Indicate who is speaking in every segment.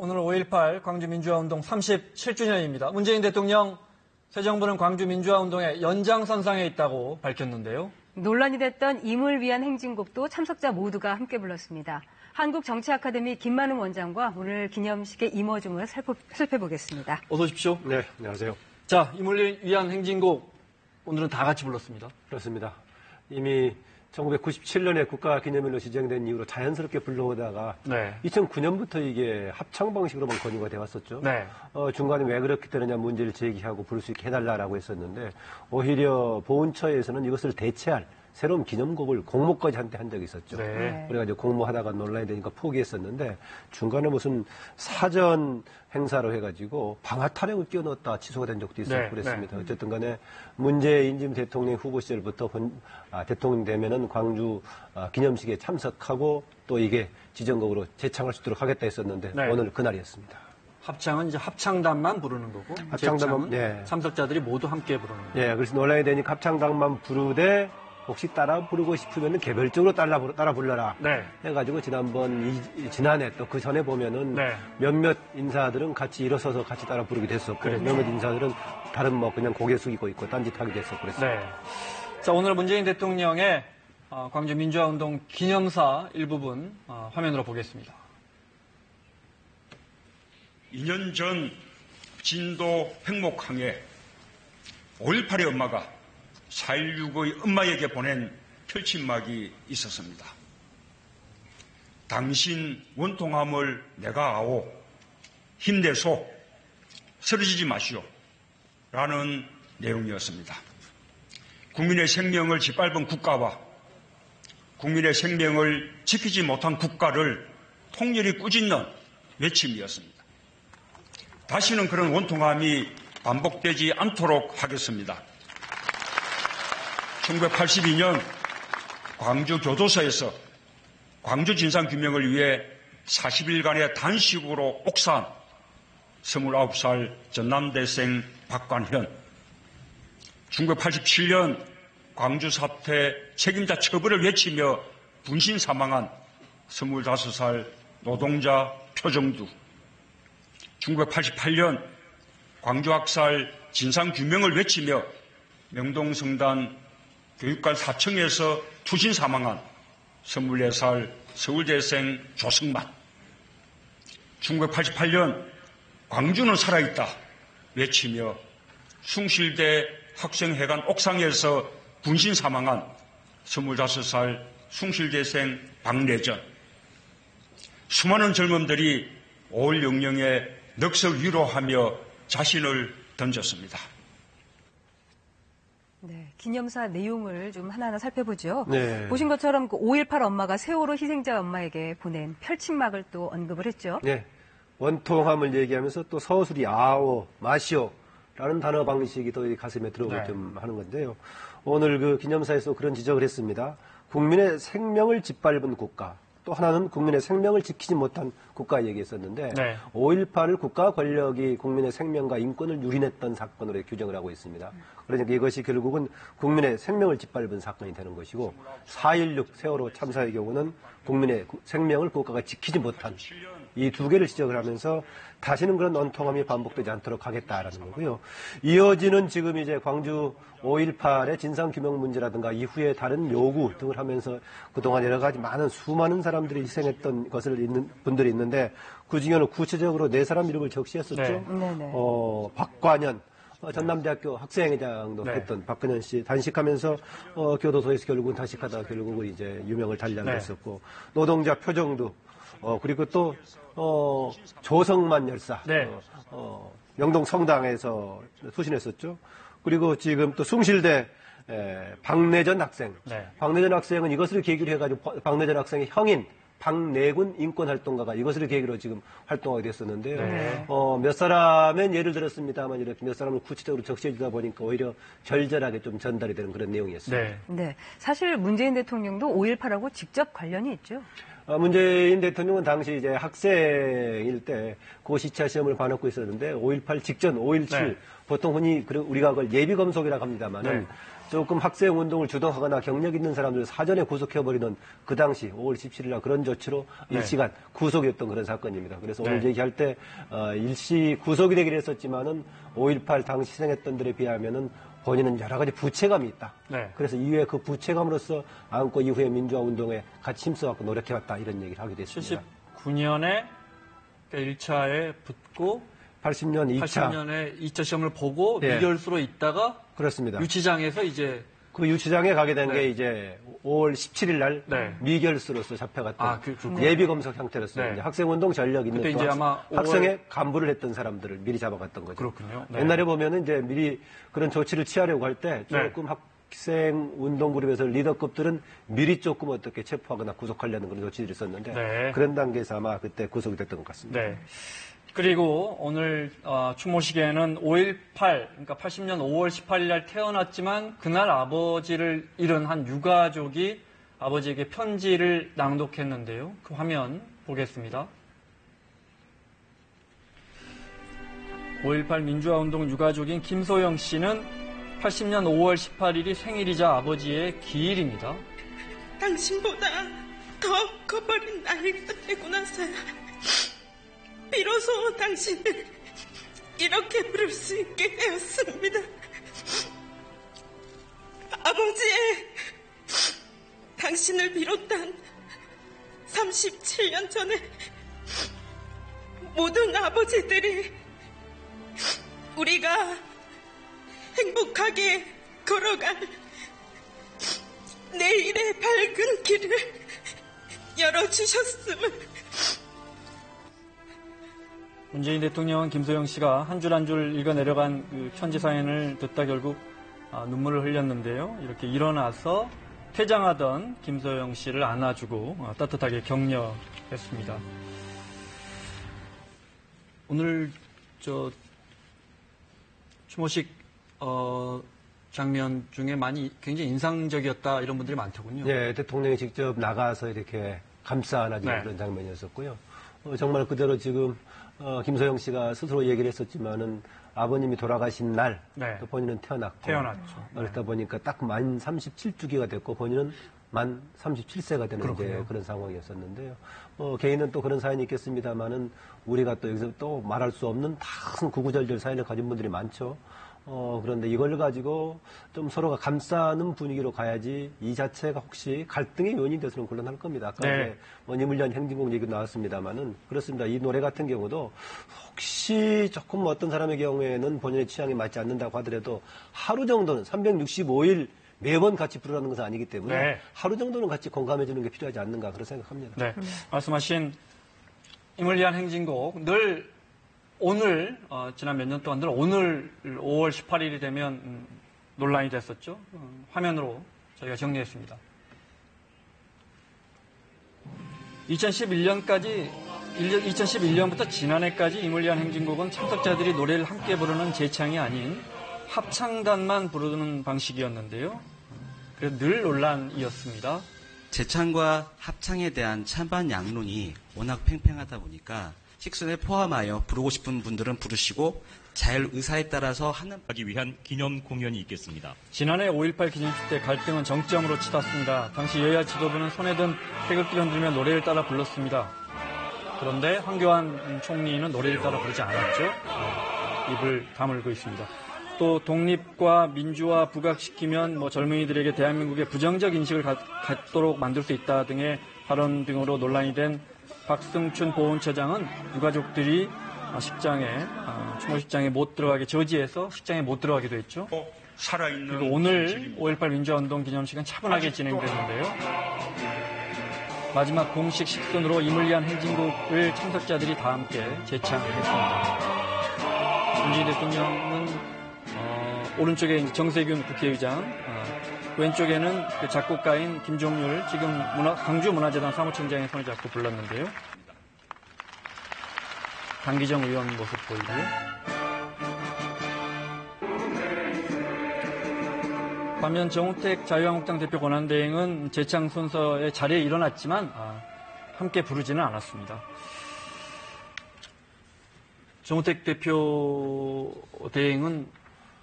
Speaker 1: 오늘 5.18 광주민주화운동 37주년입니다. 문재인 대통령 새 정부는 광주민주화운동의 연장선상에 있다고 밝혔는데요.
Speaker 2: 논란이 됐던 임을 위한 행진곡도 참석자 모두가 함께 불렀습니다. 한국정치아카데미 김만웅 원장과 오늘 기념식의 임호 중을 살펴보겠습니다.
Speaker 1: 어서 오십시오.
Speaker 3: 네, 안녕하세요.
Speaker 1: 자, 임을 위한 행진곡 오늘은 다 같이 불렀습니다.
Speaker 3: 그렇습니다. 이미 1997년에 국가기념일로 지정된 이후로 자연스럽게 불러오다가 2009년부터 이게 합창 방식으로만 권유가 되어 왔었죠. 중간에 왜 그렇게 되느냐 문제를 제기하고 부를 수 있게 해달라고 했었는데 오히려 보훈처에서는 이것을 대체할 새로운 기념곡을 공모까지 한 적이 있었죠. 그래가지고 공모하다가 논란이 되니까 포기했었는데 중간에 무슨 사전 행사로 해가지고 방화 타령을 끼워 넣었다 취소가 된 적도 있었고 그랬습니다. 어쨌든 간에 문재인 지금 대통령 후보 시절부터 대통령 되면은 광주 기념식에 참석하고 또 이게 지정곡으로 재창할 수 있도록 하겠다 했었는데 오늘 그날이었습니다.
Speaker 1: 합창은 이제 합창단만 부르는 거고 합창단만 참석자들이 모두 함께 부르는 거고.
Speaker 3: 그래서 논란이 되니까 합창단만 부르되 혹시 따라 부르고 싶으면 개별적으로 따라 불러라. 해가지고 지난해 또 그 전에 보면은 몇몇 인사들은 같이 일어서서 같이 따라 부르게 됐었고 몇몇 인사들은 다른 그냥 고개 숙이고 있고 딴짓하게 됐었고 그랬어요.
Speaker 1: 자, 오늘 문재인 대통령의 광주 민주화운동 기념사 일부분 화면으로 보겠습니다.
Speaker 4: 2년 전 진도 횡목항에 5.18의 엄마가 4.16의 엄마에게 보낸 펼침막이 있었습니다. 당신 원통함을 내가 아오, 힘내소, 쓰러지지 마시오 라는 내용이었습니다. 국민의 생명을 짓밟은 국가와 국민의 생명을 지키지 못한 국가를 통렬히 꾸짖는 외침이었습니다. 다시는 그런 원통함이 반복되지 않도록 하겠습니다. 1982년 광주교도소에서 광주 진상규명을 위해 40일간의 단식으로 옥사한 29살 전남대생 박관현, 1987년 광주 사태 책임자 처벌을 외치며 분신 사망한 25살 노동자 표정두, 1988년 광주 학살 진상규명을 외치며 명동성단 교육관 4층에서 투신 사망한 24살 서울대생 조승만, 1988년 광주는 살아있다 외치며 숭실대 학생회관 옥상에서 분신 사망한 25살 숭실대생 박래전, 수많은 젊은들이 5.16 영령의 넋을 위로하며 자신을 던졌습니다.
Speaker 2: 기념사 내용을 좀 하나하나 살펴보죠. 보신 것처럼 그 5.18 엄마가 세월호 희생자 엄마에게 보낸 펼침막을 또 언급을 했죠.
Speaker 3: 원통함을 얘기하면서 또 서술이 아오, 마시오 라는 단어 방식이 또 가슴에 들어오게 좀 하는 건데요. 오늘 그 기념사에서 그런 지적을 했습니다. 국민의 생명을 짓밟은 국가, 또 하나는 국민의 생명을 지키지 못한 국가 얘기했었는데 5.18을 국가 권력이 국민의 생명과 인권을 유린했던 사건으로 규정을 하고 있습니다. 그러니까 이것이 결국은 국민의 생명을 짓밟은 사건이 되는 것이고 4.16 세월호 참사의 경우는 국민의 생명을 국가가 지키지 못한 이 두 개를 지적을 하면서 다시는 그런 원통함이 반복되지 않도록 하겠다라는 거고요. 이어지는 지금 이제 광주 5.18의 진상규명 문제라든가 이후에 다른 요구 등을 하면서 그동안 여러 가지 수많은 사람들이 희생했던 것을 있는 분들이 있는데 그 중에는 구체적으로 4사람 이름을 적시했었죠. 박관현, 전남대학교 학생회장도 했던 박근현 씨 단식하면서 교도소에서 결국은 단식하다가 결국은 이제 유명을 달리했었고 노동자 표정도 그리고 또 조성만 열사 영동 성당에서 수신했었죠. 그리고 지금 또 숭실대 박내전 학생, 박내전 학생은 이것을 계기로 해가지고 박내전 학생의 형인 박내군 인권활동가가 이것을 계기로 지금 활동하게 됐었는데요. 몇 사람은 예를 들었습니다만 이렇게 몇 사람을 구체적으로 적시해주다 보니까 오히려 절절하게 좀 전달이 되는 그런 내용이었습니다.
Speaker 2: 사실 문재인 대통령도 5.18하고 직접 관련이 있죠.
Speaker 3: 문재인 대통령은 당시 이제 학생일 때 고시차 시험을 봐놓고 있었는데 5.18 직전 5.17 보통 흔히 우리가 그걸 예비검속이라고 합니다만은 조금 학생 운동을 주도하거나 경력 있는 사람들을 사전에 구속해버리는 그 당시 5월 17일 날 그런 조치로 일시간 구속이었던 그런 사건입니다. 그래서 오늘 얘기할 때 일시 구속이 되긴 했었지만은 5.18 당시 희생했던 들에 비하면은 본인은 여러 가지 부채감이 있다.
Speaker 1: 네.
Speaker 3: 그래서 이후에 그 부채감으로서 안고 이후에 민주화 운동에 같이 힘써갖고 노력해왔다 이런 얘기를 하게 됐습니다.
Speaker 1: 79년에 1차에 붙고
Speaker 3: 80년 2차.
Speaker 1: 80년에 2차 시험을 보고
Speaker 3: 예.
Speaker 1: 미결수로 있다가
Speaker 3: 그렇습니다.
Speaker 1: 유치장에서 이제
Speaker 3: 그 유치장에 가게 된
Speaker 1: 네.
Speaker 3: 게 이제 5월 17일 날
Speaker 1: 네.
Speaker 3: 미결수로서 잡혀갔던
Speaker 1: 아, 그렇군요.
Speaker 3: 예비 검색 형태로서
Speaker 1: 네.
Speaker 3: 이제 학생운동 전력 있는
Speaker 1: 그때
Speaker 3: 또
Speaker 1: 이제 아마
Speaker 3: 학생의 간부를 했던 사람들을 미리 잡아갔던 거죠.
Speaker 1: 그렇군요. 네.
Speaker 3: 옛날에 보면은 이제 미리 그런 조치를 취하려고 할 때 조금 학생 운동 그룹에서 리더급들은 미리 조금 어떻게 체포하거나 구속하려는 그런 조치들이 있었는데
Speaker 1: 네.
Speaker 3: 그런 단계에서 아마 그때 구속이 됐던 것 같습니다.
Speaker 1: 네. 그리고 오늘 추모식에는 5.18, 그러니까 80년 5월 18일 날 태어났지만 그날 아버지를 잃은 한 유가족이 아버지에게 편지를 낭독했는데요. 그 화면 보겠습니다. 5.18 민주화운동 유가족인 김소영 씨는 80년 5월 18일이 생일이자 아버지의 기일입니다.
Speaker 5: 당신보다 더 커버린 나이가 되고 나서야 비로소 당신을 이렇게 부를 수 있게 되었습니다. 아버지의 당신을 비롯한 37년 전에 모든 아버지들이 우리가 행복하게 걸어갈 내일의 밝은 길을 열어주셨음을.
Speaker 1: 문재인 대통령은 김소영 씨가 한 줄 한 줄 읽어 내려간 그 편지 사연을 듣다 결국 눈물을 흘렸는데요. 이렇게 일어나서 퇴장하던 김소영 씨를 안아주고 따뜻하게 격려했습니다. 오늘 추모식 장면 중에 굉장히 인상적이었다 이런 분들이 많더군요.
Speaker 3: 네, 대통령이 직접 나가서 이렇게 감싸 안아주는
Speaker 1: 네.
Speaker 3: 그런 장면이었었고요. 정말 그대로 지금 김소영 씨가 스스로 얘기를 했었지만은 아버님이 돌아가신 날
Speaker 1: 네.
Speaker 3: 또 본인은 태어났죠. 그러다 보니까 딱 만 37주기가 됐고 본인은 만 37세가 되는 이제 그런 상황이었었는데요. 개인은 또 그런 사연이 있겠습니다만은 우리가 또 여기서 또 말할 수 없는 다른 구구절절 사연을 가진 분들이 많죠. 그런데 이걸 가지고 좀 서로가 감싸는 분위기로 가야지 이 자체가 혹시 갈등의 요인이 돼서는 곤란할 겁니다. 아까
Speaker 1: 네.
Speaker 3: 이물리한 행진곡 얘기 나왔습니다만은 그렇습니다. 이 노래 같은 경우도 혹시 조금 어떤 사람의 경우에는 본인의 취향에 맞지 않는다고 하더라도 하루 정도는 365일 매번 같이 부르라는 것은 아니기 때문에
Speaker 1: 네.
Speaker 3: 하루 정도는 같이 공감해 주는 게 필요하지 않는가 그런 생각합니다.
Speaker 1: 네. 말씀하신 임을 위한 행진곡 늘 오늘 지난 몇 년 동안 늘 오늘 5월 18일이 되면 논란이 됐었죠. 화면으로 저희가 정리했습니다. 2011년부터 지난해까지 임을 위한 행진곡은 참석자들이 노래를 함께 부르는 재창이 아닌 합창단만 부르는 방식이었는데요. 그래서 늘 논란이었습니다.
Speaker 6: 재창과 합창에 대한 찬반 양론이 워낙 팽팽하다 보니까 식순에 포함하여 부르고 싶은 분들은 부르시고 자율의사에 따라서 하기 위한 기념 공연이 있겠습니다.
Speaker 1: 지난해 5.18 기념식 때 갈등은 정점으로 치닫습니다. 당시 여야 지도부는 손에 든 태극기를 흔들며 노래를 따라 불렀습니다. 그런데 황교안 총리는 노래를 따라 부르지 않았죠. 입을 다물고 있습니다. 또 독립과 민주화 부각시키면 젊은이들에게 대한민국의 부정적 인식을 갖도록 만들 수 있다 등의 발언 등으로 논란이 된 박승춘 보훈처장은 유가족들이 추모식장에 못 들어가게 저지해서 식장에 못 들어가기도 했죠.
Speaker 4: 살아있는
Speaker 1: 그리고 오늘 5.18 민주화운동 기념식은 차분하게 진행됐는데요. 마지막 공식 식순으로 임을 위한 행진곡을 참석자들이 다 함께 재창했습니다. 문재인 대통령은 오른쪽에 정세균 국회의장, 왼쪽에는 그 작곡가인 김종률, 지금 광주문화재단 사무총장의 손을 잡고 불렀는데요. 강기정 의원 모습 보이고요. 반면 정우택 자유한국당 대표 권한대행은 재창 순서의 자리에 일어났지만 함께 부르지는 않았습니다. 정우택 대표 대행은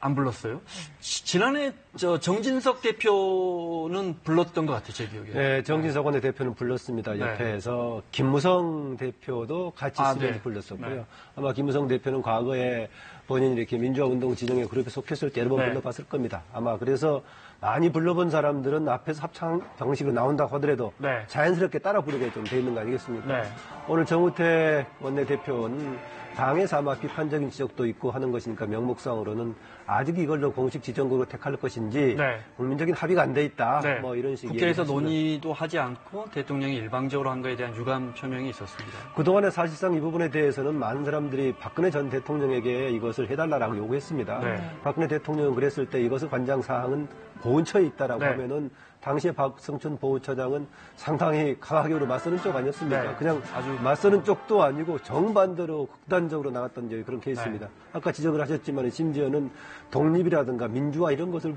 Speaker 1: 안 불렀어요? 지난해 정진석 대표는 불렀던 것 같아요, 제 기억에.
Speaker 3: 네, 정진석 원내 대표는 불렀습니다.
Speaker 1: 네.
Speaker 3: 옆에서 김무성 대표도 같이 수련지
Speaker 1: 네.
Speaker 3: 불렀었고요.
Speaker 1: 네.
Speaker 3: 아마 김무성 대표는 과거에 본인이 이렇게 민주화운동 진영의 그룹에 속했을 때 여러 번
Speaker 1: 네.
Speaker 3: 불러봤을 겁니다. 아마 그래서 많이 불러본 사람들은 앞에서 합창 방식으로 나온다고 하더라도
Speaker 1: 네.
Speaker 3: 자연스럽게 따라 부르게 좀 돼 있는 거 아니겠습니까?
Speaker 1: 네.
Speaker 3: 오늘 정우택 원내대표는 당에서 아마 비판적인 지적도 있고 하는 것이니까 명목상으로는 아직 이걸로 공식 지정국으로 택할 것인지
Speaker 1: 네.
Speaker 3: 국민적인 합의가 안 돼 있다.
Speaker 1: 네.
Speaker 3: 뭐 이런 식의
Speaker 1: 국회에서
Speaker 3: 얘기를 하시고요.
Speaker 1: 논의도 하지 않고 대통령이 일방적으로 한 거에 대한 유감 표명이 있었습니다.
Speaker 3: 그동안에 사실상 이 부분에 대해서는 많은 사람들이 박근혜 전 대통령에게 이것을 해달라고 요구했습니다.
Speaker 1: 네.
Speaker 3: 박근혜 대통령은 그랬을 때 이것을 관장사항은 보훈처에 있다라고
Speaker 1: 네.
Speaker 3: 하면은 당시에 박성춘 보훈처장은 상당히 강하게 맞서는 쪽 아니었습니까?
Speaker 1: 네.
Speaker 3: 그냥
Speaker 1: 아주
Speaker 3: 맞서는 쪽도 아니고 정반대로 극단적으로 나갔던 그런 케이스입니다.
Speaker 1: 네.
Speaker 3: 아까 지적을 하셨지만 심지어는 독립이라든가 민주화 이런 것을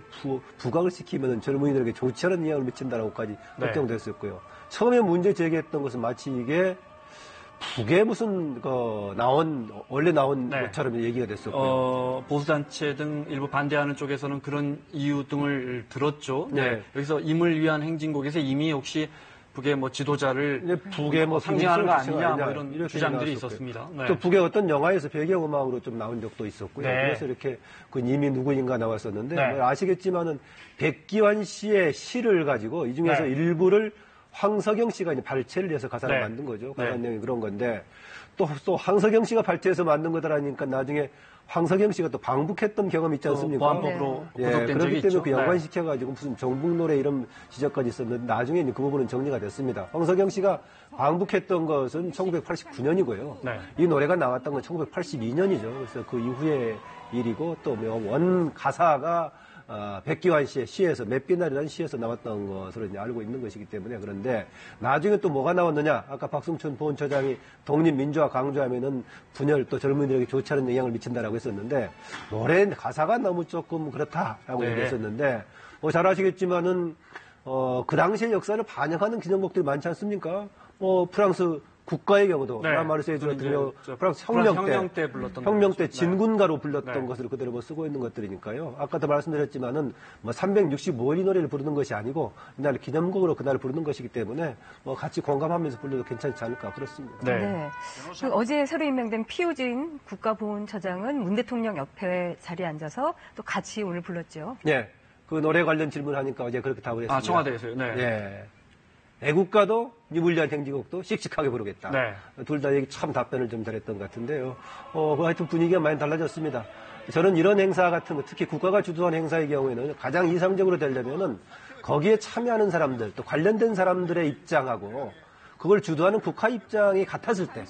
Speaker 3: 부각을 시키면 젊은이들에게 좋지 않은 영향을 미친다라고까지
Speaker 1: 네.
Speaker 3: 걱정됐었고요. 처음에 문제 제기했던 것은 마치 이게 북에 무슨 원래 나온
Speaker 1: 네.
Speaker 3: 것처럼 얘기가 됐었고요.
Speaker 1: 보수단체 등 일부 반대하는 쪽에서는 그런 이유 등을 들었죠.
Speaker 3: 네.
Speaker 1: 여기서 임을 위한 행진곡에서 이미 혹시 북의 지도자를
Speaker 3: 이제 북의
Speaker 1: 상징하는 거
Speaker 3: 비밀
Speaker 1: 아니냐,
Speaker 3: 주체가
Speaker 1: 이런
Speaker 3: 이렇게
Speaker 1: 주장들이
Speaker 3: 나왔었고요.
Speaker 1: 있었습니다. 네.
Speaker 3: 또 북의 어떤 영화에서 배경음악으로 좀 나온 적도 있었고요.
Speaker 1: 네.
Speaker 3: 그래서 이렇게 그 이미 누구인가 나왔었는데
Speaker 1: 네.
Speaker 3: 뭐 아시겠지만은 백기환 씨의 시를 가지고 이 중에서
Speaker 1: 네.
Speaker 3: 일부를 황석영 씨가 이제 발췌를 해서 가사를
Speaker 1: 네.
Speaker 3: 만든 거죠.
Speaker 1: 네.
Speaker 3: 가사 내용이 그런 건데 또 황석영 씨가 발췌해서 만든 거다라니까 나중에 황석영 씨가 또 방북했던 경험이 있지 않습니까?
Speaker 1: 보안법으로
Speaker 3: 예,
Speaker 1: 구속된 적이
Speaker 3: 그렇기
Speaker 1: 있죠.
Speaker 3: 때문에 그
Speaker 1: 네.
Speaker 3: 연관시켜가지고 무슨 정북 노래 이런 지적까지 있었는데 나중에 이제 그 부분은 정리가 됐습니다. 황석영 씨가 방북했던 것은 1989년이고요.
Speaker 1: 네.
Speaker 3: 이 노래가 나왔던 건 1982년이죠. 그래서 그 이후의 일이고 또 원 가사가 백기환 씨의 시에서 맷비날이라는 시에서 나왔던 것으로 이제 알고 있는 것이기 때문에 그런데 나중에 또 뭐가 나왔느냐? 아까 박승춘 보훈처장이 독립민주화 강조하면은 분열 또 젊은이들에게 좋지 않은 영향을 미친다라고 했었는데 노래 가사가 너무 조금 그렇다라고
Speaker 1: 네.
Speaker 3: 얘기했었는데 잘 아시겠지만은 그 당시의 역사를 반영하는 기념곡들이 많지 않습니까? 프랑스 국가의 경우도
Speaker 1: 네.
Speaker 3: 라마르세이주 같은
Speaker 1: 이제
Speaker 3: 경우
Speaker 1: 저
Speaker 3: 프랑스
Speaker 1: 혁명 때 불렀던
Speaker 3: 혁명 때
Speaker 1: 노래죠.
Speaker 3: 진군가로 불렀던
Speaker 1: 네.
Speaker 3: 것을 그대로 쓰고 있는 것들이니까요. 아까도 말씀드렸지만은 365일 이 노래를 부르는 것이 아니고 이날 기념곡으로 그날 부르는 것이기 때문에 같이 공감하면서 불러도 괜찮지 않을까 그렇습니다.
Speaker 1: 네.
Speaker 2: 네. 어제 새로 임명된 피우진 국가보훈처장은 문 대통령 옆에 자리에 앉아서 또 같이 오늘 불렀죠.
Speaker 3: 네. 그 노래 관련 질문하니까 어제 그렇게 답을 했습니다.
Speaker 1: 청와대에서요. 네.
Speaker 3: 예. 애국가도 니불리한 행진곡도 씩씩하게 부르겠다.
Speaker 1: 네.
Speaker 3: 둘 다 얘기 참 답변을 좀 잘했던 것 같은데요. 하여튼 분위기가 많이 달라졌습니다. 저는 이런 행사 같은 거, 특히 국가가 주도한 행사의 경우에는 가장 이상적으로 되려면은 거기에 참여하는 사람들, 또 관련된 사람들의 입장하고 그걸 주도하는 국가 입장이 같았을 때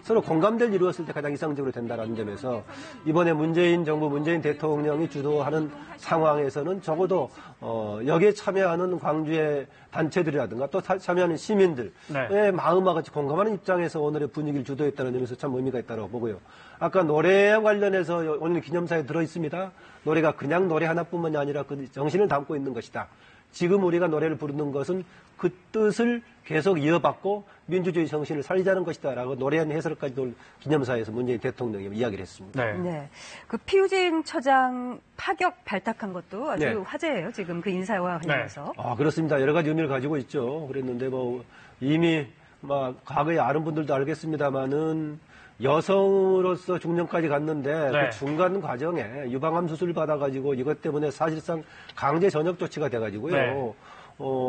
Speaker 3: 서로 공감대를 이루었을 때 가장 이상적으로 된다는 점에서 이번에 문재인 정부, 문재인 대통령이 주도하는 상황에서는 적어도 여기에 참여하는 광주의 단체들이라든가 또 참여하는 시민들의
Speaker 1: 네.
Speaker 3: 마음과 같이 공감하는 입장에서 오늘의 분위기를 주도했다는 점에서 참 의미가 있다고 보고요. 아까 노래와 관련해서 오늘 기념사에 들어있습니다. 노래가 그냥 노래 하나뿐만이 아니라 그 정신을 담고 있는 것이다. 지금 우리가 노래를 부르는 것은 그 뜻을 계속 이어받고 민주주의 정신을 살리자는 것이다라고 노래한 해설까지도 기념사에서 문재인 대통령이 이야기를 했습니다.
Speaker 1: 네.
Speaker 2: 네. 그 피우진 처장 파격 발탁한 것도 아주
Speaker 3: 네.
Speaker 2: 화제예요. 지금 그 인사와 관련해서.
Speaker 3: 그렇습니다. 여러 가지 의미를 가지고 있죠. 그랬는데 이미 과거에 아는 분들도 알겠습니다만은 여성으로서 중년까지 갔는데
Speaker 1: 네.
Speaker 3: 그 중간 과정에 유방암 수술을 받아가지고 이것 때문에 사실상 강제 전역 조치가 돼가지고요.
Speaker 1: 네.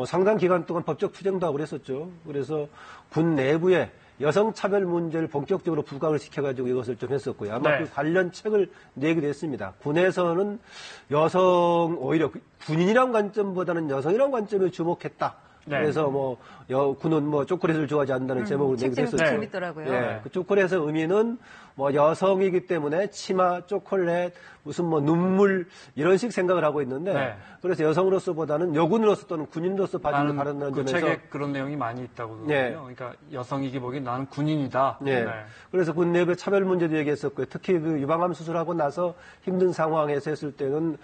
Speaker 3: 상당 기간 동안 법적 투쟁도 하고 그랬었죠. 그래서 군 내부에 여성 차별 문제를 본격적으로 부각을 시켜가지고 이것을 좀 했었고요. 아마
Speaker 1: 네.
Speaker 3: 그 관련 책을 내기도 했습니다. 군에서는 오히려 군인이란 관점보다는 여성이란 관점에 주목했다.
Speaker 1: 네.
Speaker 3: 그래서 군은 초콜릿을 좋아하지 않는다는 제목으로
Speaker 2: 책
Speaker 3: 내기도
Speaker 2: 제목
Speaker 3: 했었죠.
Speaker 2: 재밌더라고요.
Speaker 3: 예, 그 초콜릿의 의미는 여성이기 때문에 치마, 초콜릿, 무슨 눈물 이런 식 생각을 하고 있는데
Speaker 1: 네.
Speaker 3: 그래서 여성으로서보다는 여군으로서 또는 군인으로서 봐주길
Speaker 1: 나는
Speaker 3: 바란다는
Speaker 1: 그
Speaker 3: 점에서
Speaker 1: 책에 그런 내용이 많이 있다고 그러거든요.
Speaker 3: 네.
Speaker 1: 그러니까 여성이기 보기엔 나는 군인이다.
Speaker 3: 네. 그래서 군 내부의 차별 문제도 얘기했었고요. 특히 그 유방암 수술하고 나서 힘든 상황에서 했을 때는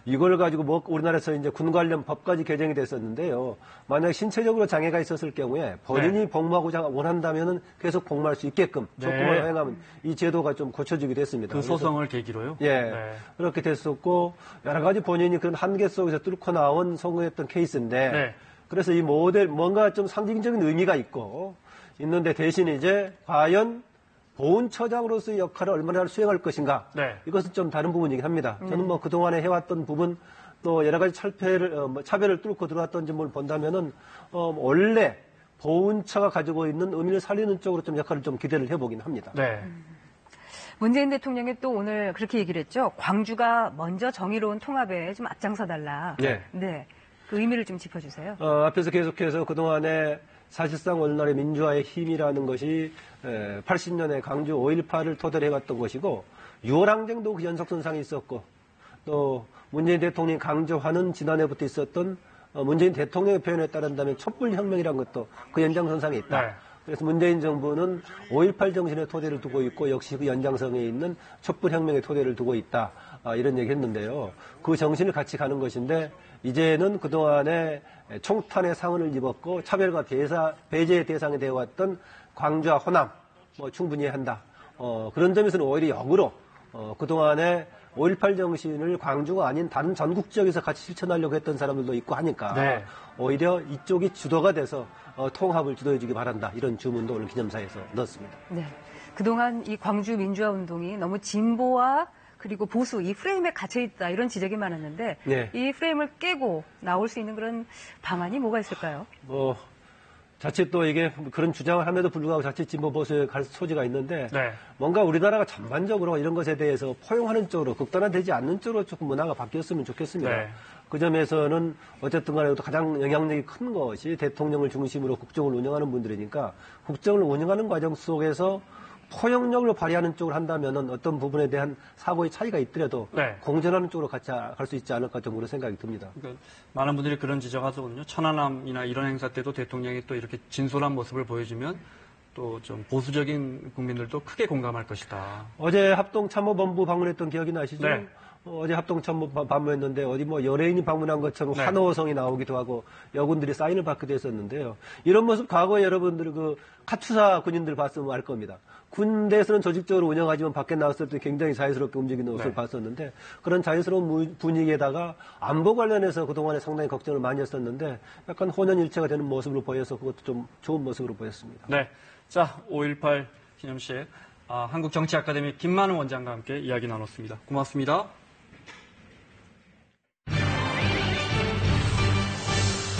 Speaker 3: 이걸 가지고 우리나라에서 이제 군 관련 법까지 개정이 됐었는데요. 만약에 만약 신체적으로 장애가 있었을 경우에 본인이 복무하고자 원한다면은 계속 복무할 수 있게끔 조건을 행하면 이 제도가 좀 고쳐지기도 했습니다.
Speaker 1: 그 소송을 계기로요?
Speaker 3: 예.
Speaker 1: 네.
Speaker 3: 그렇게 됐었고, 여러 가지 본인이 그런 한계 속에서 뚫고 나온 성공했던 케이스인데,
Speaker 1: 네.
Speaker 3: 그래서 이 모델, 뭔가 좀 상징적인 의미가 있는데 대신 이제 과연 보훈처장으로서의 역할을 얼마나 수행할 것인가.
Speaker 1: 네.
Speaker 3: 이것은 좀 다른 부분이긴 합니다. 저는 뭐 그동안에 해왔던 부분, 또 여러 가지 차별을 뚫고 들어왔던 점을 본다면은, 원래 보훈처가 가지고 있는 의미를 살리는 쪽으로 좀 역할을 좀 기대를 해보긴 합니다.
Speaker 1: 네.
Speaker 2: 문재인 대통령이 또 오늘 그렇게 얘기를 했죠. 광주가 먼저 정의로운 통합에 좀 앞장서달라.
Speaker 3: 네.
Speaker 2: 네. 그 의미를 좀 짚어주세요.
Speaker 3: 앞에서 계속해서 그동안에 사실상 오늘날의 민주화의 힘이라는 것이 80년에 광주 5.18을 토대로 해왔던 것이고 6월 항쟁도 그 연속선상에 있었고 또 문재인 대통령이 강조하는 지난해부터 있었던 문재인 대통령의 표현에 따른다면 촛불혁명이라는 것도 그 연장선상에 있다.
Speaker 1: 네.
Speaker 3: 그래서 문재인 정부는 5.18 정신의 토대를 두고 있고 역시 그 연장성에 있는 촛불혁명의 토대를 두고 있다. 이런 얘기 했는데요. 그 정신을 같이 가는 것인데 이제는 그동안에 총탄의 상흔을 입었고 차별과 배제의 대상이 되어왔던 광주와 호남 충분히 한다. 그런 점에서는 오히려 역으로 그동안에 5.18 정신을 광주가 아닌 다른 전국 지역에서 같이 실천하려고 했던 사람들도 있고 하니까
Speaker 1: 네.
Speaker 3: 오히려 이쪽이 주도가 돼서 통합을 주도해 주기 바란다. 이런 주문도 오늘 기념사에서 넣었습니다.
Speaker 2: 네. 그동안 이 광주 민주화 운동이 너무 진보와 그리고 보수 이 프레임에 갇혀 있다 이런 지적이 많았는데
Speaker 3: 네.
Speaker 2: 이 프레임을 깨고 나올 수 있는 그런 방안이 뭐가 있을까요?
Speaker 3: 자칫 또 이게 그런 주장을 함에도 불구하고 자칫 진보 보수에 갈 소지가 있는데
Speaker 1: 네.
Speaker 3: 뭔가 우리나라가 전반적으로 이런 것에 대해서 포용하는 쪽으로 극단화되지 않는 쪽으로 조금 문화가 바뀌었으면 좋겠습니다.
Speaker 1: 네.
Speaker 3: 그 점에서는 어쨌든 간에 가장 영향력이 큰 것이 대통령을 중심으로 국정을 운영하는 분들이니까 국정을 운영하는 과정 속에서 포용력을 발휘하는 쪽으로 한다면은 어떤 부분에 대한 사고의 차이가 있더라도
Speaker 1: 네.
Speaker 3: 공존하는 쪽으로 같이 갈 수 있지 않을까 정도로 생각이 듭니다.
Speaker 1: 그러니까 많은 분들이 그런 지적하거든요. 천안함이나 이런 행사 때도 대통령이 또 이렇게 진솔한 모습을 보여주면 또 좀 보수적인 국민들도 크게 공감할 것이다.
Speaker 3: 어제 합동참모본부 방문했던 기억이 나시죠?
Speaker 1: 네.
Speaker 3: 어제 합동참모 방문했는데 어디 뭐 연예인이 방문한 것처럼
Speaker 1: 네.
Speaker 3: 환호성이 나오기도 하고 여군들이 사인을 받기도 했었는데요. 이런 모습 과거에 여러분들 그 카투사 군인들 봤으면 알 겁니다. 군대에서는 조직적으로 운영하지만 밖에 나왔을 때 굉장히 자유스럽게 움직이는 모습을
Speaker 1: 네.
Speaker 3: 봤었는데 그런 자유스러운 분위기에다가 안보 관련해서 그동안에 상당히 걱정을 많이 했었는데 약간 혼연일체가 되는 모습으로 보여서 그것도 좀 좋은 모습으로 보였습니다.
Speaker 1: 네. 자, 5.18 기념식 한국정치아카데미 김만우 원장과 함께 이야기 나눴습니다. 고맙습니다.